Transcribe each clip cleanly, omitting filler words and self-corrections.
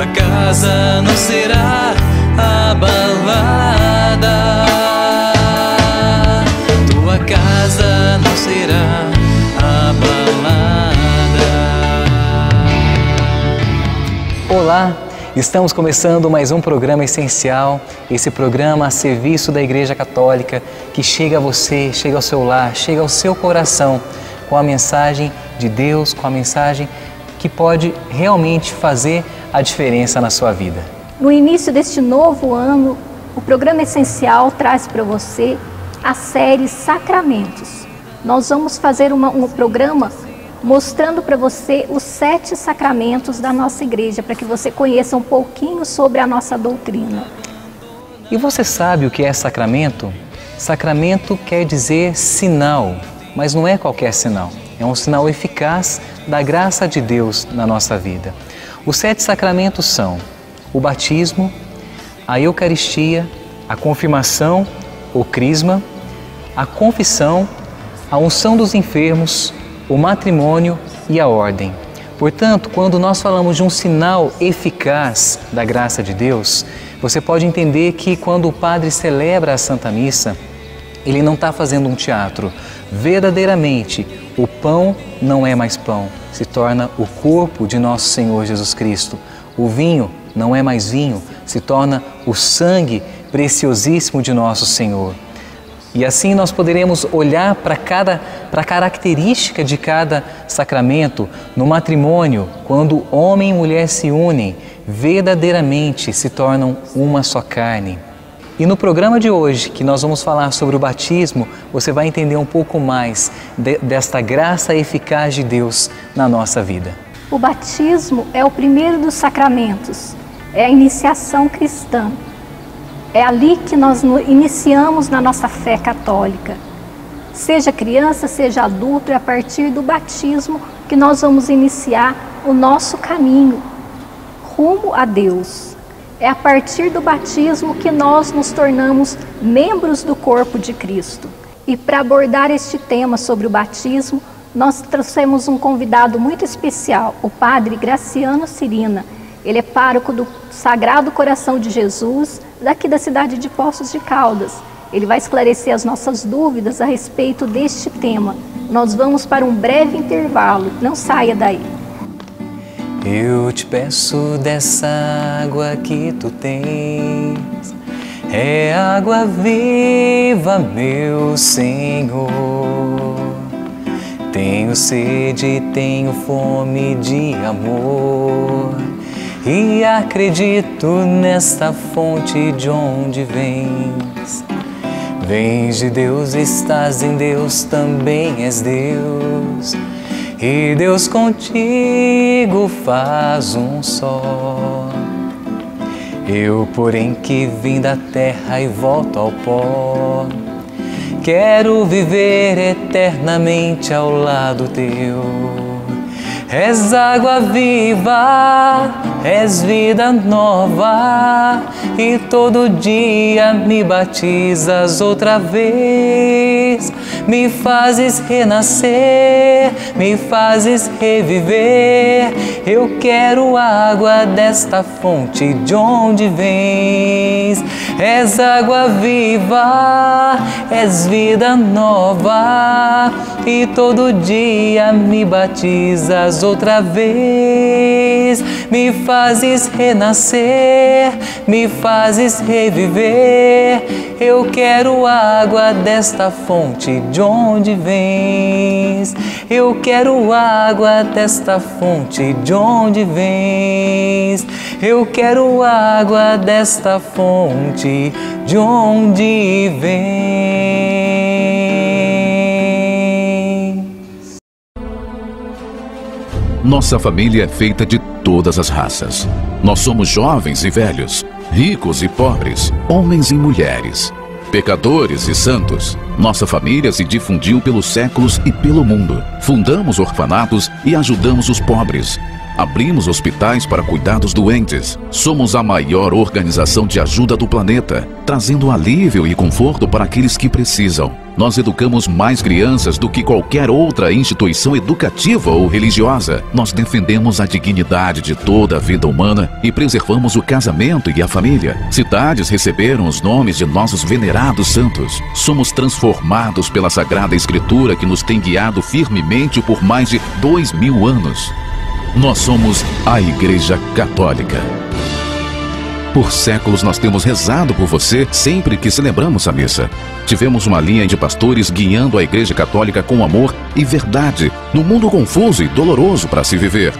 tua casa não será abalada. Tua casa não será abalada. Olá, estamos começando mais um programa essencial, esse programa a serviço da Igreja Católica que chega a você, chega ao seu lar, chega ao seu coração com a mensagem de Deus, com a mensagem que pode realmente fazer a diferença na sua vida. No início deste novo ano, o programa essencial traz para você a série Sacramentos. Nós vamos fazer um programa mostrando para você os 7 sacramentos da nossa igreja, para que você conheça um pouquinho sobre a nossa doutrina. E você sabe o que é sacramento? Sacramento quer dizer sinal, mas não é qualquer sinal. É um sinal eficaz da graça de Deus na nossa vida. Os 7 sacramentos são o batismo, a Eucaristia, a confirmação, o crisma, a confissão, a unção dos enfermos, o matrimônio e a ordem. Portanto, quando nós falamos de um sinal eficaz da graça de Deus, você pode entender que quando o padre celebra a Santa Missa, ele não está fazendo um teatro. Verdadeiramente, o pão não é mais pão, se torna o corpo de nosso Senhor Jesus Cristo. O vinho não é mais vinho, se torna o sangue preciosíssimo de nosso Senhor. E assim nós poderemos olhar para a característica de cada sacramento. No matrimônio, quando homem e mulher se unem, verdadeiramente se tornam uma só carne. E no programa de hoje, que nós vamos falar sobre o batismo, você vai entender um pouco mais desta graça eficaz de Deus na nossa vida. O batismo é o primeiro dos sacramentos, é a iniciação cristã. É ali que nós iniciamos na nossa fé católica. Seja criança, seja adulto, é a partir do batismo que nós vamos iniciar o nosso caminho rumo a Deus. É a partir do batismo que nós nos tornamos membros do corpo de Cristo. E para abordar este tema sobre o batismo, nós trouxemos um convidado muito especial, o Padre Graciano Cirina. Ele é pároco do Sagrado Coração de Jesus, daqui da cidade de Poços de Caldas. Ele vai esclarecer as nossas dúvidas a respeito deste tema. Nós vamos para um breve intervalo, não saia daí. Eu te peço dessa água que tu tens, é água viva, meu Senhor. Tenho sede, tenho fome de amor, e acredito nesta fonte de onde vens. Vens de Deus, estás em Deus, também és Deus. E Deus contigo faz um só. Eu, porém, que vim da terra e volto ao pó, quero viver eternamente ao lado teu. És água viva, és vida nova, e todo dia me batizas outra vez. Me fazes renascer, me fazes reviver. Eu quero água desta fonte de onde vens. És água viva, és vida nova, e todo dia me batizas outra vez. Me fazes renascer, me fazes reviver. Eu quero água desta fonte de onde vens. Eu quero água desta fonte de onde vens. Eu quero água desta fonte de onde vens. Nossa família é feita de todas as raças. Nós somos jovens e velhos, ricos e pobres, homens e mulheres, pecadores e santos. Nossa família se difundiu pelos séculos e pelo mundo. Fundamos orfanatos e ajudamos os pobres. Abrimos hospitais para cuidar dos doentes. Somos a maior organização de ajuda do planeta, trazendo alívio e conforto para aqueles que precisam. Nós educamos mais crianças do que qualquer outra instituição educativa ou religiosa. Nós defendemos a dignidade de toda a vida humana e preservamos o casamento e a família. Cidades receberam os nomes de nossos venerados santos. Somos transformados pela Sagrada Escritura que nos tem guiado firmemente por mais de 2000 anos. Nós somos a Igreja Católica. Por séculos nós temos rezado por você sempre que celebramos a missa. Tivemos uma linha de pastores guiando a Igreja Católica com amor e verdade, num mundo confuso e doloroso para se viver.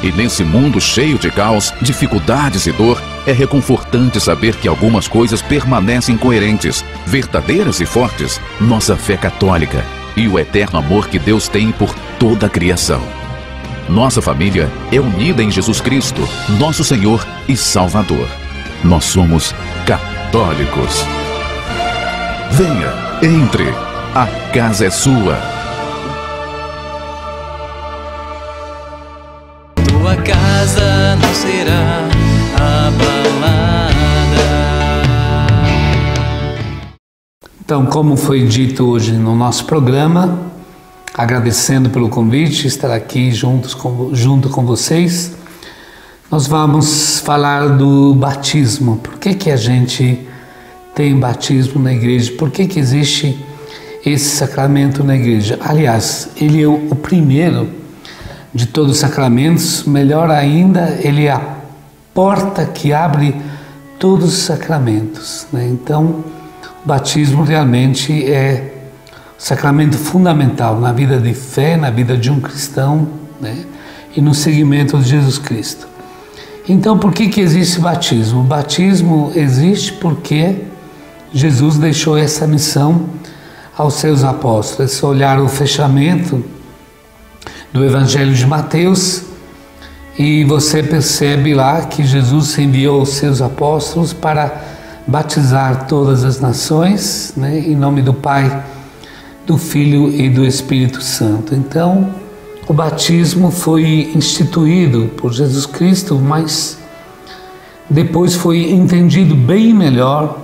E nesse mundo cheio de caos, dificuldades e dor, é reconfortante saber que algumas coisas permanecem coerentes, verdadeiras e fortes. Nossa fé católica e o eterno amor que Deus tem por toda a criação. Nossa família é unida em Jesus Cristo, nosso Senhor e Salvador. Nós somos católicos. Venha, entre, a casa é sua. Tua casa não será abalada. Então, como foi dito hoje no nosso programa, agradecendo pelo convite, estar aqui junto com vocês, nós vamos falar do batismo. Por que a gente tem batismo na igreja? Por que existe esse sacramento na igreja? Aliás, ele é o primeiro de todos os sacramentos, melhor ainda, ele é a porta que abre todos os sacramentos, né? Então, o batismo realmente é sacramento fundamental na vida de fé, na vida de um cristão, né? E no seguimento de Jesus Cristo. Então, por que existe batismo? O batismo existe porque Jesus deixou essa missão aos seus apóstolos. É só olhar o fechamento do Evangelho de Mateus e você percebe lá que Jesus enviou os seus apóstolos para batizar todas as nações, né? Em nome do Pai, do Filho e do Espírito Santo. Então, o batismo foi instituído por Jesus Cristo, mas depois foi entendido bem melhor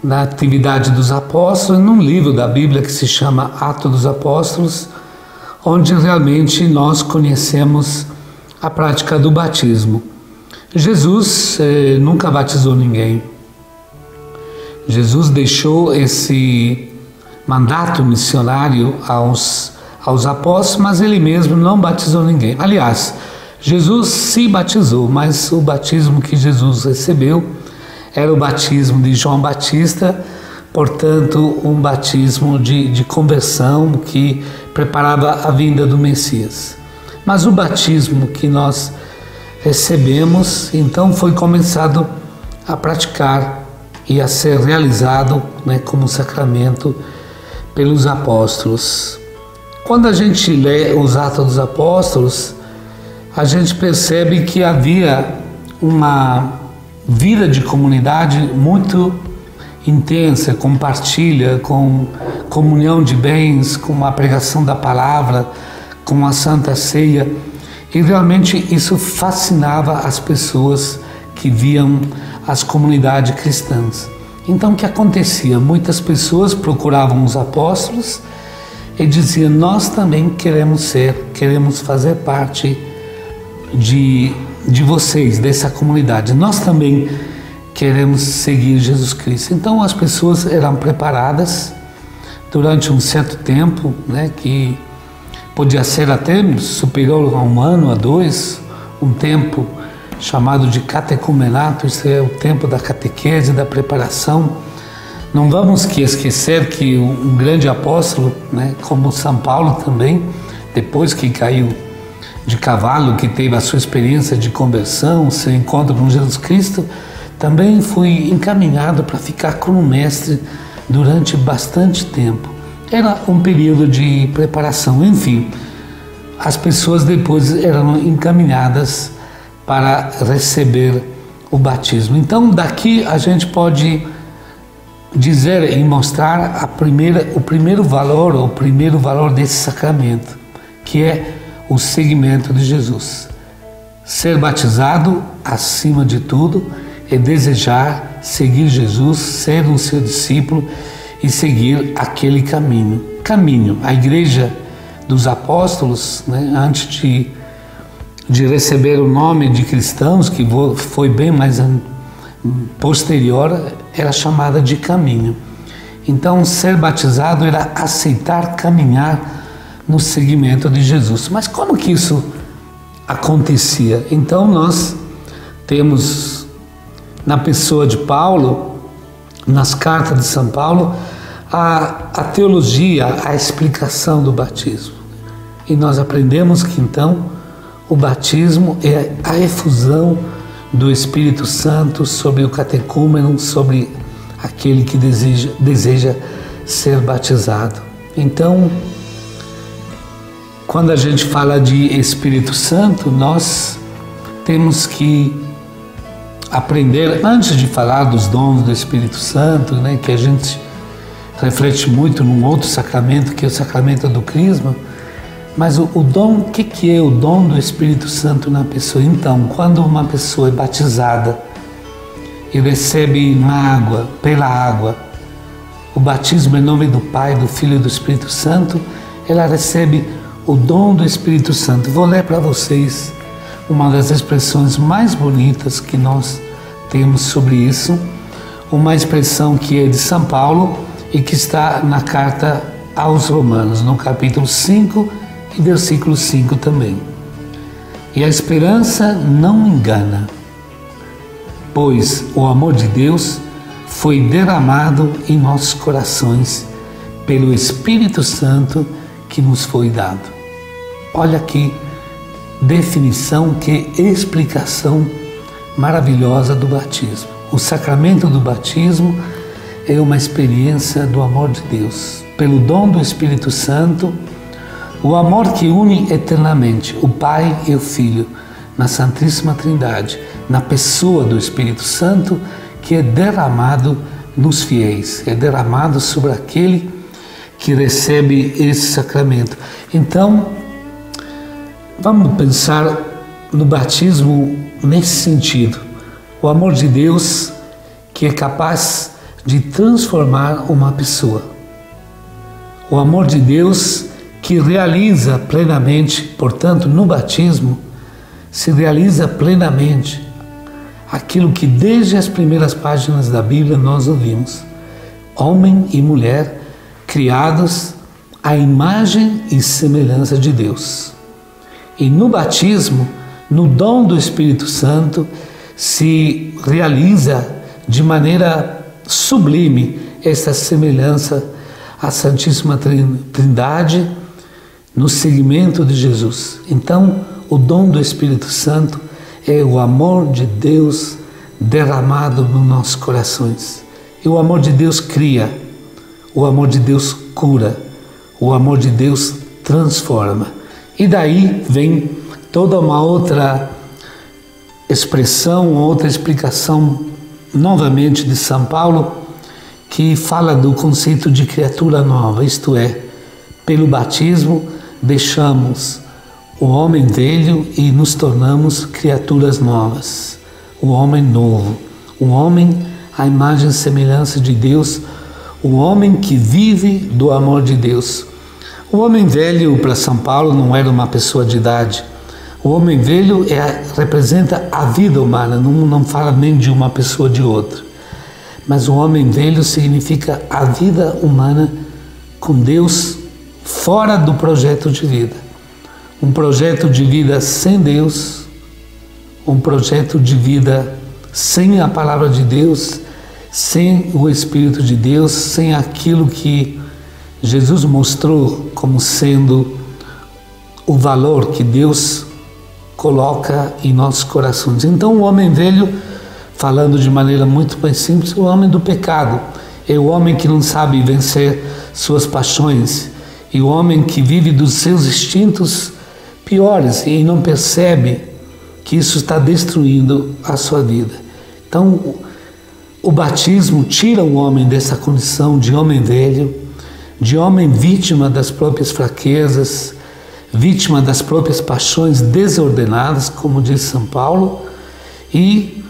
na atividade dos apóstolos, num livro da Bíblia que se chama Atos dos Apóstolos, onde realmente nós conhecemos a prática do batismo. Jesus nunca batizou ninguém. Jesus deixou esse mandato missionário aos apóstolos, mas ele mesmo não batizou ninguém. Aliás, Jesus se batizou, mas o batismo que Jesus recebeu era o batismo de João Batista, portanto, um batismo de conversão que preparava a vinda do Messias. Mas o batismo que nós recebemos, então, foi começado a praticar e a ser realizado, né, como sacramento pelos apóstolos. Quando a gente lê os Atos dos Apóstolos, a gente percebe que havia uma vida de comunidade muito intensa, com partilha, com comunhão de bens, com a pregação da palavra, com a Santa Ceia, e realmente isso fascinava as pessoas que viam as comunidades cristãs. Então o que acontecia? Muitas pessoas procuravam os apóstolos e diziam: nós também queremos fazer parte de vocês, dessa comunidade, nós também queremos seguir Jesus Cristo. Então as pessoas eram preparadas durante um certo tempo, né, que podia ser até superior a 1 ano, a 2, um tempo chamado de catecumenato. Isso é o tempo da catequese, da preparação. Não vamos esquecer que um grande apóstolo, né, como São Paulo também, depois que caiu de cavalo, que teve a sua experiência de conversão, seu encontro com Jesus Cristo, também foi encaminhado para ficar com o mestre durante bastante tempo. Era um período de preparação. Enfim, as pessoas depois eram encaminhadas para receber o batismo. Então, daqui a gente pode dizer e mostrar o primeiro valor desse sacramento, que é o seguimento de Jesus. Ser batizado, acima de tudo, é desejar seguir Jesus, ser um seu discípulo e seguir aquele caminho. A igreja dos apóstolos, né, antes de receber o nome de cristãos, que foi bem mais posterior, era chamada de caminho. Então, ser batizado era aceitar caminhar no seguimento de Jesus. Mas como que isso acontecia? Então, nós temos na pessoa de Paulo, nas cartas de São Paulo, a teologia, a explicação do batismo. E nós aprendemos que então o batismo é a efusão do Espírito Santo sobre o catecúmeno, sobre aquele que deseja ser batizado. Então, quando a gente fala de Espírito Santo, nós temos que aprender, antes de falar dos dons do Espírito Santo, né, que a gente reflete muito num outro sacramento, que é o sacramento do Crisma, mas o dom, o que é o dom do Espírito Santo na pessoa? Então, quando uma pessoa é batizada e recebe pela água, o batismo em nome do Pai, do Filho e do Espírito Santo, ela recebe o dom do Espírito Santo. Vou ler para vocês uma das expressões mais bonitas que nós temos sobre isso, uma expressão que é de São Paulo e que está na carta aos Romanos, no capítulo 5 e versículo 5 também. E a esperança não engana, pois o amor de Deus foi derramado em nossos corações pelo Espírito Santo que nos foi dado. Olha que definição, que explicação maravilhosa do batismo. O sacramento do batismo é uma experiência do amor de Deus, pelo dom do Espírito Santo, o amor que une eternamente o Pai e o Filho na Santíssima Trindade, na pessoa do Espírito Santo, que é derramado nos fiéis, é derramado sobre aquele que recebe esse sacramento. Então, vamos pensar no batismo nesse sentido. O amor de Deus que é capaz de transformar uma pessoa. O amor de Deus que realiza plenamente, portanto, no batismo, se realiza plenamente aquilo que desde as primeiras páginas da Bíblia nós ouvimos. Homem e mulher criados à imagem e semelhança de Deus. E no batismo, no dom do Espírito Santo, se realiza de maneira sublime essa semelhança à Santíssima Trindade no seguimento de Jesus. Então, o dom do Espírito Santo é o amor de Deus derramado nos nossos corações. E o amor de Deus cria, o amor de Deus cura, o amor de Deus transforma. E daí vem toda uma outra expressão, outra explicação, novamente de São Paulo, que fala do conceito de criatura nova, isto é, pelo batismo deixamos o homem velho e nos tornamos criaturas novas, o homem novo, o homem à imagem e semelhança de Deus, o homem que vive do amor de Deus. O homem velho, para São Paulo, não era uma pessoa de idade. O homem velho representa a vida humana, não fala nem de uma pessoa de outra. Mas o homem velho significa a vida humana com Deus fora do projeto de vida. Um projeto de vida sem Deus, um projeto de vida sem a palavra de Deus, sem o Espírito de Deus, sem aquilo que Jesus mostrou como sendo o valor que Deus coloca em nossos corações. Então o homem velho, falando de maneira muito mais simples, o homem do pecado, é o homem que não sabe vencer suas paixões, e o homem que vive dos seus instintos piores e não percebe que isso está destruindo a sua vida. Então o batismo tira o homem dessa condição de homem velho, de homem vítima das próprias fraquezas, vítima das próprias paixões desordenadas, como diz São Paulo, e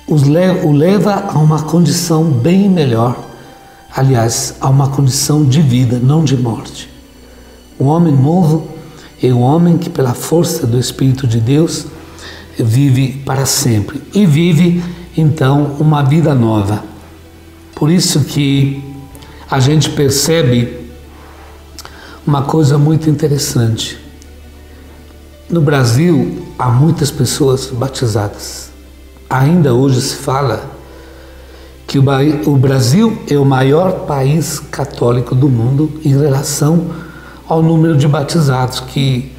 o leva a uma condição bem melhor, aliás, a uma condição de vida, não de morte. O homem novo é o homem que, pela força do Espírito de Deus, vive para sempre e vive, então, uma vida nova. Por isso que a gente percebe uma coisa muito interessante. No Brasil, há muitas pessoas batizadas. Ainda hoje se fala que o Brasil é o maior país católico do mundo em relação ao número de batizados, que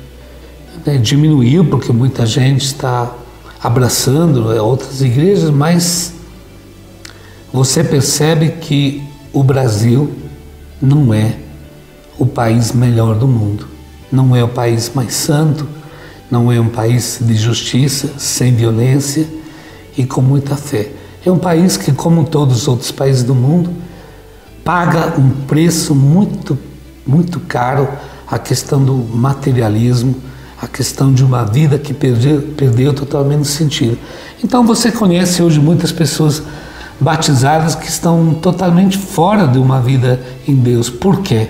diminuiu porque muita gente está abraçando outras igrejas, mas você percebe que o Brasil não é o país melhor do mundo, não é o país mais santo, não é um país de justiça, sem violência e com muita fé. É um país que, como todos os outros países do mundo, paga um preço muito, muito caro, a questão do materialismo, a questão de uma vida que perdeu totalmente o sentido. Então você conhece hoje muitas pessoas batizadas que estão totalmente fora de uma vida em Deus. Por quê?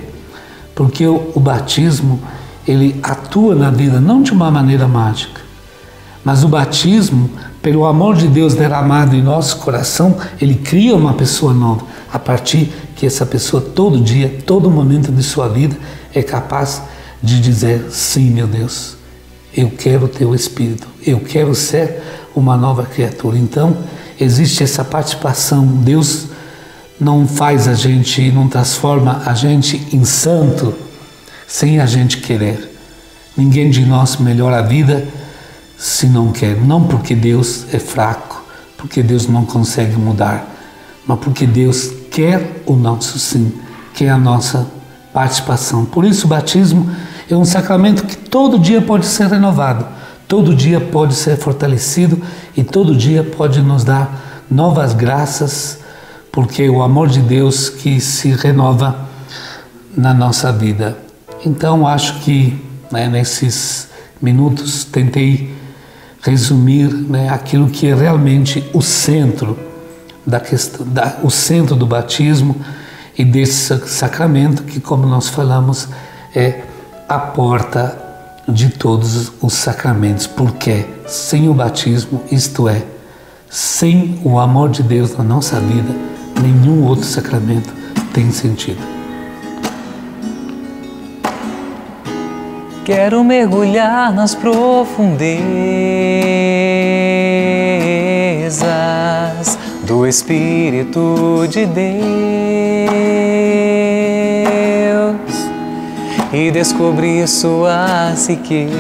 Porque o batismo, ele atua na vida não de uma maneira mágica, mas o batismo, pelo amor de Deus derramado em nosso coração, ele cria uma pessoa nova, a partir que essa pessoa todo dia, todo momento de sua vida é capaz de dizer: sim, meu Deus, eu quero o teu Espírito, eu quero ser uma nova criatura. Então existe essa participação. Deus não faz a gente, não transforma a gente em santo sem a gente querer. Ninguém de nós melhora a vida se não quer, não porque Deus é fraco, porque Deus não consegue mudar, mas porque Deus quer o nosso sim, quer a nossa participação. Por isso o batismo é um sacramento que todo dia pode ser renovado, todo dia pode ser fortalecido e todo dia pode nos dar novas graças, porque é o amor de Deus que se renova na nossa vida. Então acho que nesses minutos tentei resumir aquilo que é realmente o centro da questão, o centro do batismo e desse sacramento que, como nós falamos, é a porta de todos os sacramentos, porque sem o batismo, isto é, sem o amor de Deus na nossa vida, nenhum outro sacramento tem sentido. Quero mergulhar nas profundezas do Espírito de Deus e descobrir suas riquezas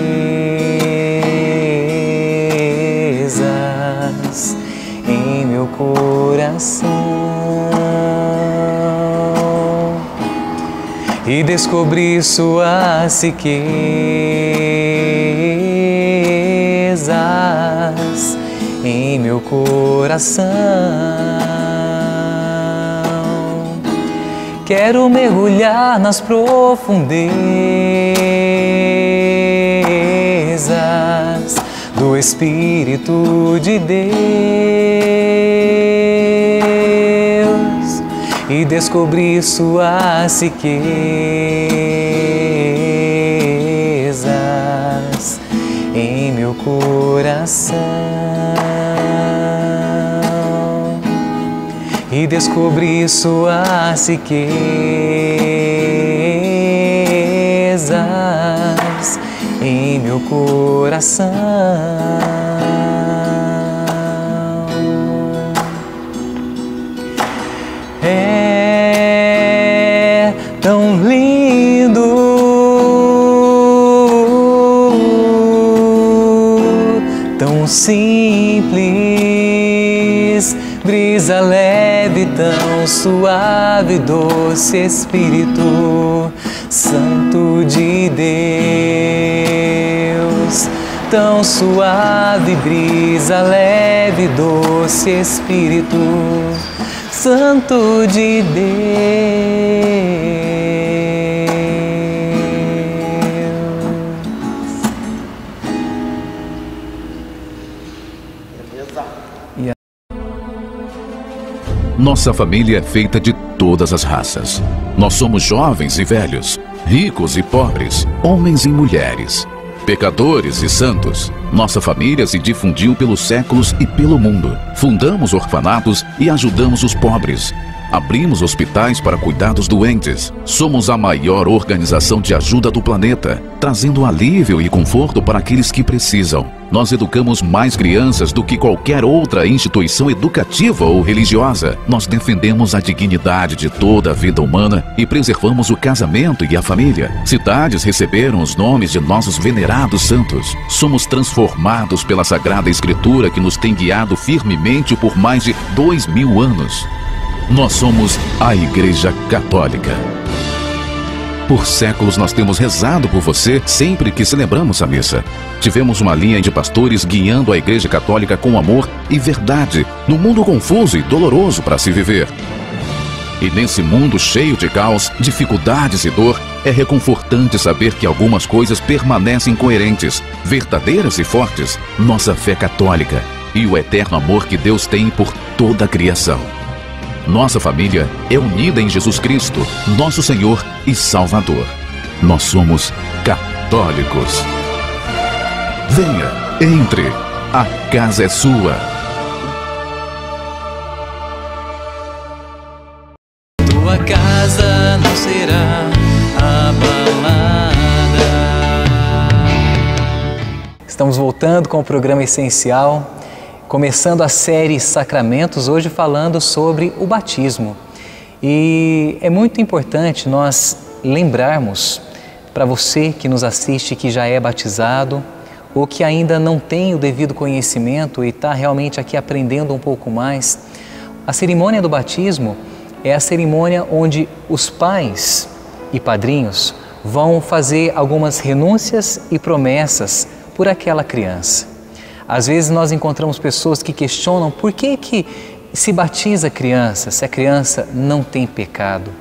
em meu coração. E descobrir suas riquezas em meu coração. Quero mergulhar nas profundezas do Espírito de Deus e descobrir suas riquezas em meu coração. E descobrir suas riquezas em meu coração. É tão lindo, tão simples, brisa leve, tão suave, doce Espírito Santo de Deus. Tão suave, brisa leve, doce Espírito Santo de Deus. Nossa família é feita de todas as raças. Nós somos jovens e velhos, ricos e pobres, homens e mulheres, pecadores e santos. Nossa família se difundiu pelos séculos e pelo mundo. Fundamos orfanatos e ajudamos os pobres. Abrimos hospitais para cuidar dos doentes. Somos a maior organização de ajuda do planeta, trazendo alívio e conforto para aqueles que precisam. Nós educamos mais crianças do que qualquer outra instituição educativa ou religiosa. Nós defendemos a dignidade de toda a vida humana e preservamos o casamento e a família. Cidades receberam os nomes de nossos venerados santos. Somos transformados pela Sagrada Escritura que nos tem guiado firmemente por mais de 2000 anos. Nós somos a Igreja Católica. Por séculos nós temos rezado por você sempre que celebramos a missa. Tivemos uma linha de pastores guiando a Igreja Católica com amor e verdade, num mundo confuso e doloroso para se viver. E nesse mundo cheio de caos, dificuldades e dor, é reconfortante saber que algumas coisas permanecem coerentes, verdadeiras e fortes. Nossa fé católica e o eterno amor que Deus tem por toda a criação. Nossa família é unida em Jesus Cristo, nosso Senhor e Salvador. Nós somos católicos. Venha, entre, a casa é sua. Tua casa não será abalada. Estamos voltando com o programa Essencial, começando a série Sacramentos, hoje falando sobre o batismo. E é muito importante nós lembrarmos, para você que nos assiste, que já é batizado, ou que ainda não tem o devido conhecimento e está realmente aqui aprendendo um pouco mais, a cerimônia do batismo é a cerimônia onde os pais e padrinhos vão fazer algumas renúncias e promessas por aquela criança. Às vezes nós encontramos pessoas que questionam por que se batiza a criança, se a criança não tem pecado.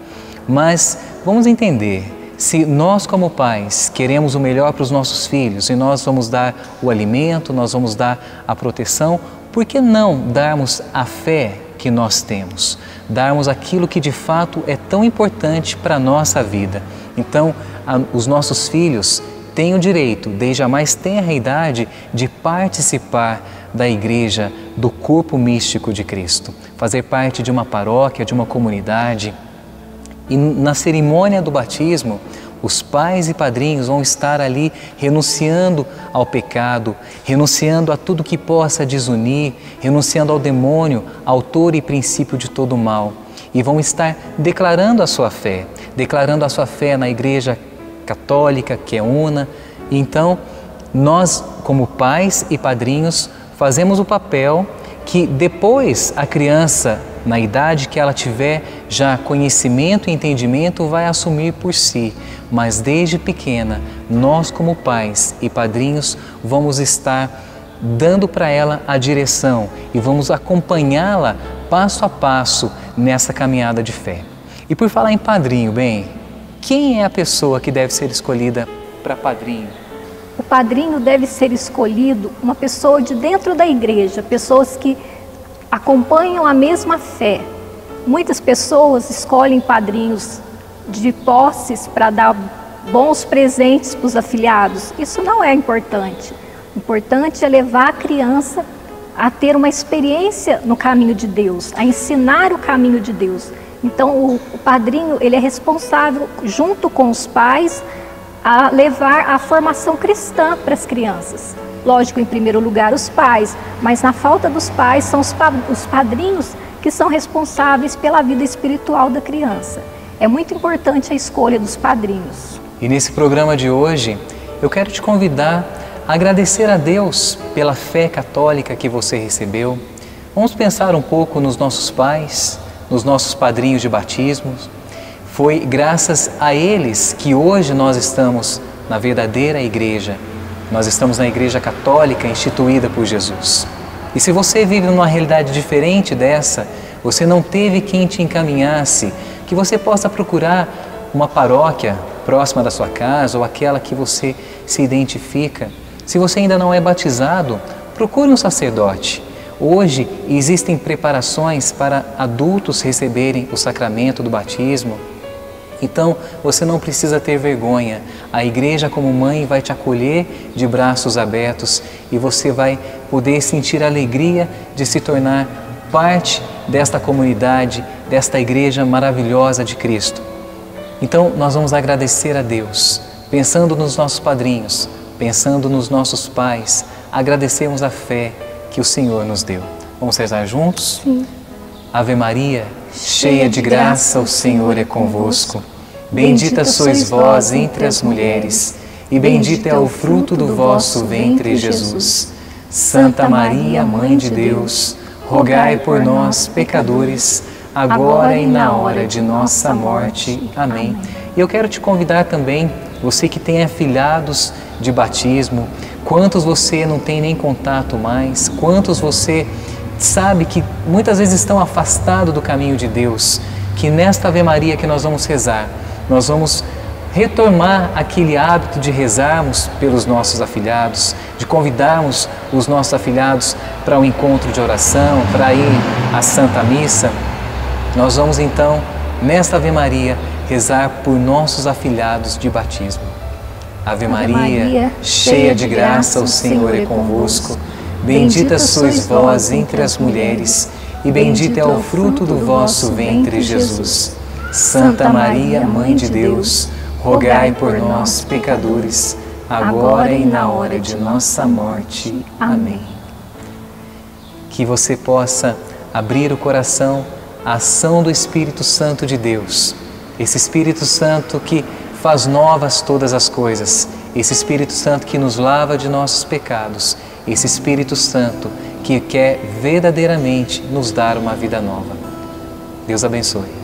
Mas vamos entender, se nós como pais queremos o melhor para os nossos filhos e nós vamos dar o alimento, nós vamos dar a proteção, por que não darmos a fé que nós temos? Darmos aquilo que de fato é tão importante para a nossa vida. Então, os nossos filhos têm o direito, desde a mais tenra idade, de participar da igreja, do corpo místico de Cristo, fazer parte de uma paróquia, de uma comunidade. E na cerimônia do batismo, os pais e padrinhos vão estar ali renunciando ao pecado, renunciando a tudo que possa desunir, renunciando ao demônio, autor e princípio de todo o mal. E vão estar declarando a sua fé na igreja católica, que é una. Então, nós, como pais e padrinhos, fazemos o papel que depois a criança, na idade que ela tiver já conhecimento e entendimento, vai assumir por si. Mas desde pequena, nós como pais e padrinhos vamos estar dando para ela a direção e vamos acompanhá-la passo a passo nessa caminhada de fé. E por falar em padrinho, bem, quem é a pessoa que deve ser escolhida para padrinho? O padrinho deve ser escolhido uma pessoa de dentro da igreja, pessoas que acompanham a mesma fé. Muitas pessoas escolhem padrinhos de posses para dar bons presentes para os afilhados. Isso não é importante. O importante é levar a criança a ter uma experiência no caminho de Deus, a ensinar o caminho de Deus. Então o padrinho, ele é responsável, junto com os pais, a levar a formação cristã para as crianças. Lógico, em primeiro lugar os pais, mas na falta dos pais são os padrinhos que são responsáveis pela vida espiritual da criança. É muito importante a escolha dos padrinhos. E nesse programa de hoje, eu quero te convidar a agradecer a Deus pela fé católica que você recebeu. Vamos pensar um pouco nos nossos pais, nos nossos padrinhos de batismo. Foi graças a eles que hoje nós estamos na verdadeira igreja. Nós estamos na Igreja Católica instituída por Jesus. E se você vive numa realidade diferente dessa, você não teve quem te encaminhasse, que você possa procurar uma paróquia próxima da sua casa ou aquela que você se identifica. Se você ainda não é batizado, procure um sacerdote. Hoje existem preparações para adultos receberem o sacramento do batismo. Então, você não precisa ter vergonha. A igreja, como mãe, vai te acolher de braços abertos e você vai poder sentir a alegria de se tornar parte desta comunidade, desta igreja maravilhosa de Cristo. Então, nós vamos agradecer a Deus, pensando nos nossos padrinhos, pensando nos nossos pais, agradecemos a fé que o Senhor nos deu. Vamos rezar juntos? Sim. Ave Maria, cheia de graça, o Senhor é convosco. Bendita sois vós entre as mulheres, e bendito é o fruto do vosso ventre, Jesus. Santa Maria, Mãe de Deus, rogai por nós, pecadores, agora e na hora de nossa morte. Amém. E eu quero te convidar também, você que tem afilhados de batismo, quantos você não tem nem contato mais, quantos você sabe que muitas vezes estão afastados do caminho de Deus, que nesta Ave Maria que nós vamos rezar, nós vamos retomar aquele hábito de rezarmos pelos nossos afilhados, de convidarmos os nossos afilhados para um encontro de oração, para ir à Santa Missa. Nós vamos então, nesta Ave Maria, rezar por nossos afilhados de batismo. Ave Maria, cheia de graça, o Senhor é convosco. Bendita sois vós entre as mulheres, e bendito é o fruto do vosso ventre, Jesus. Santa Maria, Mãe de Deus, rogai por nós, pecadores, agora e na hora de nossa morte. Amém. Que você possa abrir o coração à ação do Espírito Santo de Deus. Esse Espírito Santo que faz novas todas as coisas. Esse Espírito Santo que nos lava de nossos pecados. Esse Espírito Santo que quer verdadeiramente nos dar uma vida nova. Deus abençoe.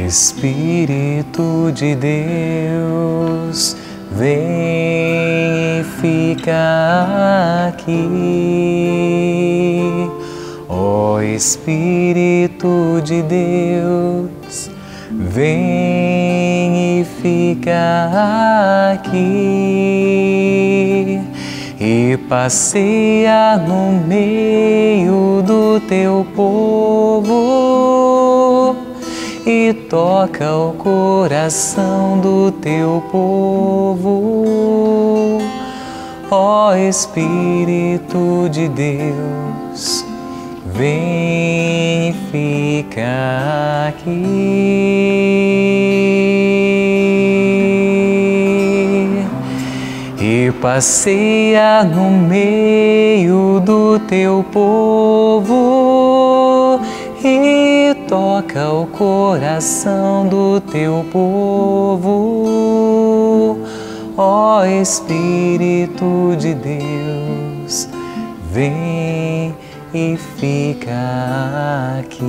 Espírito de Deus, vem e fica aqui. Ó Espírito de Deus, vem e fica aqui. E passeia no meio do teu povo e toca o coração do teu povo. Ó Espírito de Deus, vem e fica aqui. E passeia no meio do teu povo e toca o coração do teu povo. Ó Espírito de Deus, vem e fica aqui.